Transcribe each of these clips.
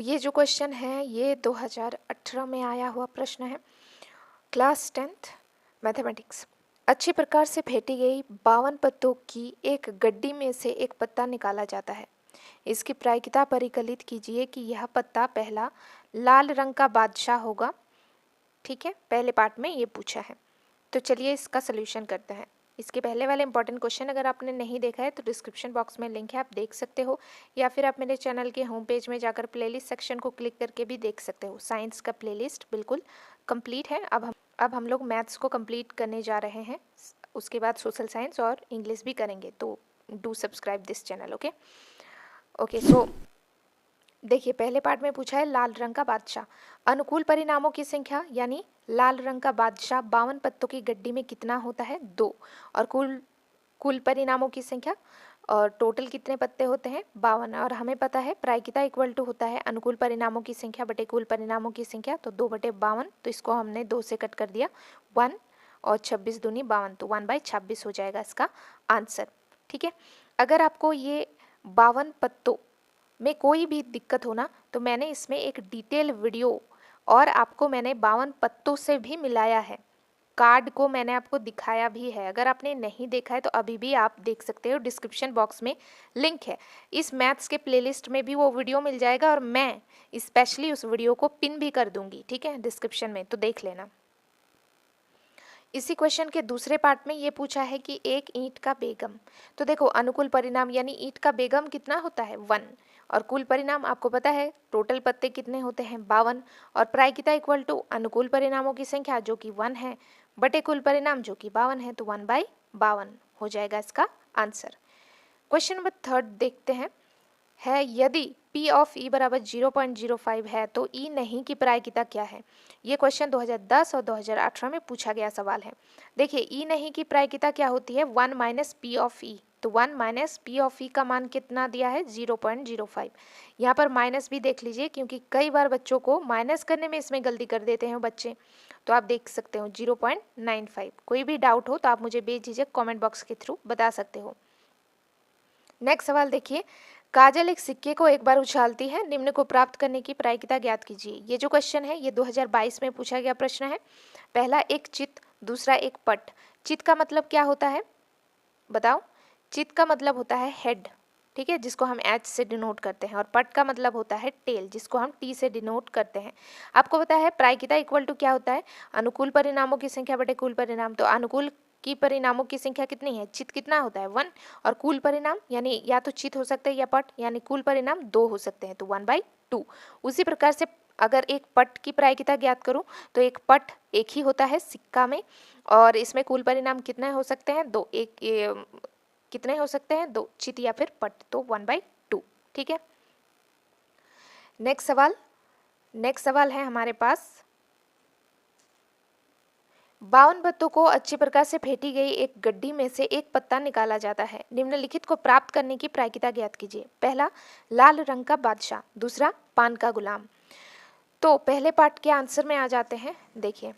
ये जो क्वेश्चन है ये 2018 में आया हुआ प्रश्न है, क्लास 10th मैथमेटिक्स। अच्छी प्रकार से फेंटी गई 52 पत्तों की एक गड्डी में से एक पत्ता निकाला जाता है। इसकी प्रायिकता परिकलित कीजिए कि यह पत्ता पहला लाल रंग का बादशाह होगा। ठीक है, पहले पार्ट में ये पूछा है, तो चलिए इसका सोल्यूशन करते हैं। इसके पहले वाले इंपॉर्टेंट क्वेश्चन अगर आपने नहीं देखा है तो डिस्क्रिप्शन बॉक्स में लिंक है, आप देख सकते हो, या फिर आप मेरे चैनल के होम पेज में जाकर प्लेलिस्ट सेक्शन को क्लिक करके भी देख सकते हो। साइंस का प्लेलिस्ट बिल्कुल कंप्लीट है। अब हम लोग मैथ्स को कंप्लीट करने जा रहे हैं, उसके बाद सोशल साइंस और इंग्लिश भी करेंगे, तो do subscribe this channel. Okay so देखिए, पहले पार्ट में पूछा है लाल रंग का बादशाह, अनुकूल परिणामों की संख्या यानी लाल रंग का बादशाह 52 पत्तों की गड्डी में कितना होता है, 2। और कुल परिणामों की संख्या और टोटल कितने पत्ते होते हैं, 52। और हमें पता है प्रायिकता इक्वल टू होता है अनुकूल परिणामों की संख्या बटे कुल परिणामों की संख्या, तो 2/52, तो इसको हमने 2 से कट कर दिया 1, और 26 दूनी 52, तो 1/26 हो जाएगा इसका आंसर। ठीक है, अगर आपको ये 52 पत्तों में कोई भी दिक्कत हो ना, तो मैंने इसमें एक डिटेल वीडियो और आपको मैंने 52 पत्तों से भी मिलाया है, कार्ड को मैंने आपको दिखाया भी है। अगर आपने नहीं देखा है तो अभी भी आप देख सकते हो, डिस्क्रिप्शन बॉक्स में लिंक है। इस मैथ्स के प्लेलिस्ट में भी वो वीडियो मिल जाएगा और मैं स्पेशली उस वीडियो को पिन भी कर दूंगी, ठीक है, डिस्क्रिप्शन में, तो देख लेना। इसी क्वेश्चन के दूसरे पार्ट में ये पूछा है कि एक ईंट का बेगम, तो देखो अनुकूल परिणाम यानी ईंट का बेगम कितना होता है, 1। और कुल परिणाम आपको पता है टोटल पत्ते कितने होते हैं, 52। और प्रायिकता इक्वल टू अनुकूल परिणामों की संख्या जो कि 1 है बटे कुल परिणाम जो कि 52 है, तो 1/52 हो जाएगा इसका आंसर। क्वेश्चन नंबर 3 देखते हैं, है यदि P ऑफ E बराबर 0.05 है तो E नहीं की प्रायिकता क्या है। ये क्वेश्चन 2010 और 2018 में पूछा गया सवाल है। देखिए E नहीं की प्रायिकता क्या होती है, 1 माइनस P ऑफ E, तो 1 माइनस P ऑफ E का मान कितना दिया है, 0.05। यहाँ पर माइनस भी देख लीजिए क्योंकि कई बार बच्चों को माइनस करने में इसमें गलती कर देते हैं बच्चे, तो आप देख सकते हो 0.95। कोई भी डाउट हो तो आप मुझे बेझिझक कमेंट बॉक्स के थ्रू बता सकते हो। नेक्स्ट सवाल देखिए, काजल एक सिक्के को एक बार उछालती है, निम्न को प्राप्त करने की प्रायिकता ज्ञात कीजिए। ये जो क्वेश्चन है ये 2022 में पूछा गया प्रश्न है। पहला एक चित, दूसरा एक पट। चित का मतलब क्या होता है बताओ, चित का मतलब होता है हेड, ठीक है, जिसको हम H से डिनोट करते हैं, और पट का मतलब होता है टेल, जिसको हम T से डिनोट करते हैं। आपको पता है प्रायिकता इक्वल टू क्या होता है, अनुकूल परिणामों की संख्या बटे कुल परिणाम, तो अनुकूल की परिणामों की संख्या कितनी है, चित कितना होता है, 1। और कुल परिणाम यानी या तो चित हो सकता है या पट, यानी कुल परिणाम 2 हो सकते हैं, तो 1/2। उसी प्रकार से अगर एक पट की प्रायिकता ज्ञात करूं तो एक पट एक ही होता है सिक्का में, और इसमें कुल परिणाम कितने हो सकते हैं, 2। कितने हो सकते हैं, 2, चित या फिर पट, तो 1/2। ठीक है, नेक्स्ट सवाल है हमारे पास, 52 पत्तों को अच्छी प्रकार से फेंटी गई एक गड्डी में से एक पत्ता निकाला जाता है, निम्नलिखित को प्राप्त करने की प्रायिकता ज्ञात कीजिए। पहला लाल रंग का बादशाह, दूसरा पान का गुलाम। तो पहले पार्ट के आंसर में आ जाते हैं। देखिए,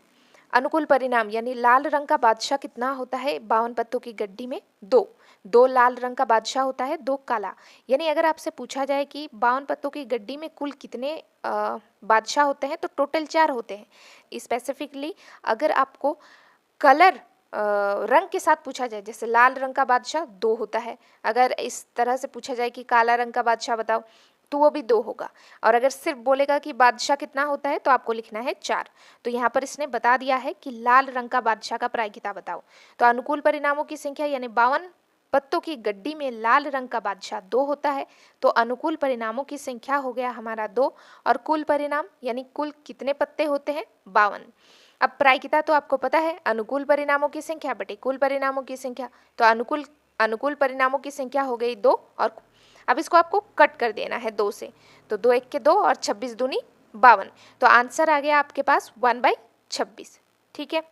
अनुकूल परिणाम यानी लाल रंग का बादशाह कितना होता है 52 पत्तों की गड्डी में, 2 लाल रंग का बादशाह होता है, 2 काला। यानी अगर आपसे पूछा जाए कि 52 पत्तों की गड्डी में कुल कितने बादशाह होते हैं, तो टोटल 4 होते हैं। स्पेसिफिकली अगर आपको कलर रंग के साथ पूछा जाए, जैसे लाल रंग का बादशाह 2 होता है, अगर इस तरह से पूछा जाए कि काला रंग का बादशाह बताओ, तो वो भी 2 होगा। और अगर सिर्फ बोलेगा कि बादशाह कितना होता है, तो आपको लिखना है 4। तो यहाँ पर इसने बता दिया है कि लाल रंग का बादशाह का प्रायिकता बताओ। तो अनुकूल परिणामों की संख्या यानी 52 पत्तों की गड्डी में लाल रंग का बादशाह 2 होता है, तो अनुकूल परिणामों की संख्या हो गया हमारा 2, और कुल परिणाम यानी कुल कितने पत्ते होते हैं, 52। अब प्रायिकता तो आपको पता है अनुकूल परिणामों की संख्या बटे कुल परिणामों की संख्या, तो अनुकूल परिणामों की संख्या हो गई 2, और अब इसको आपको कट कर देना है 2 से, तो 2 1 के 2 और 26 दूनी 52, तो आंसर आ गया आपके पास 1/26। ठीक है,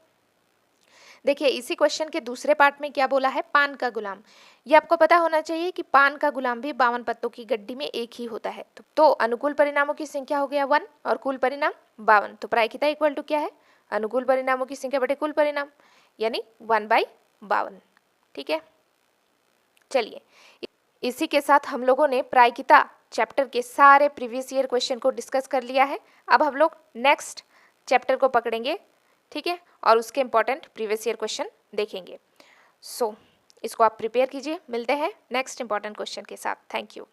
देखिए इसी क्वेश्चन के दूसरे पार्ट में क्या बोला है, पान का गुलाम। ये आपको पता होना चाहिए कि पान का गुलाम भी 52 पत्तों की गड्डी में एक ही होता है। तो अनुकूल परिणामों की संख्या हो गया 1 और कुल परिणाम 52, तो प्रायिकता इक्वल टू क्या है, अनुकूल परिणामों की संख्या बटे कुल परिणाम, यानी 1/52। ठीक है, चलिए इसी के साथ हम लोगों ने प्रायिकता चैप्टर के सारे प्रीवियस ईयर क्वेश्चन को डिस्कस कर लिया है। अब हम लोग नेक्स्ट चैप्टर को पकड़ेंगे, ठीक है, और उसके इंपॉर्टेंट प्रीवियस ईयर क्वेश्चन देखेंगे। सो इसको आप प्रिपेयर कीजिए। मिलते हैं नेक्स्ट इंपॉर्टेंट क्वेश्चन के साथ। Thank you.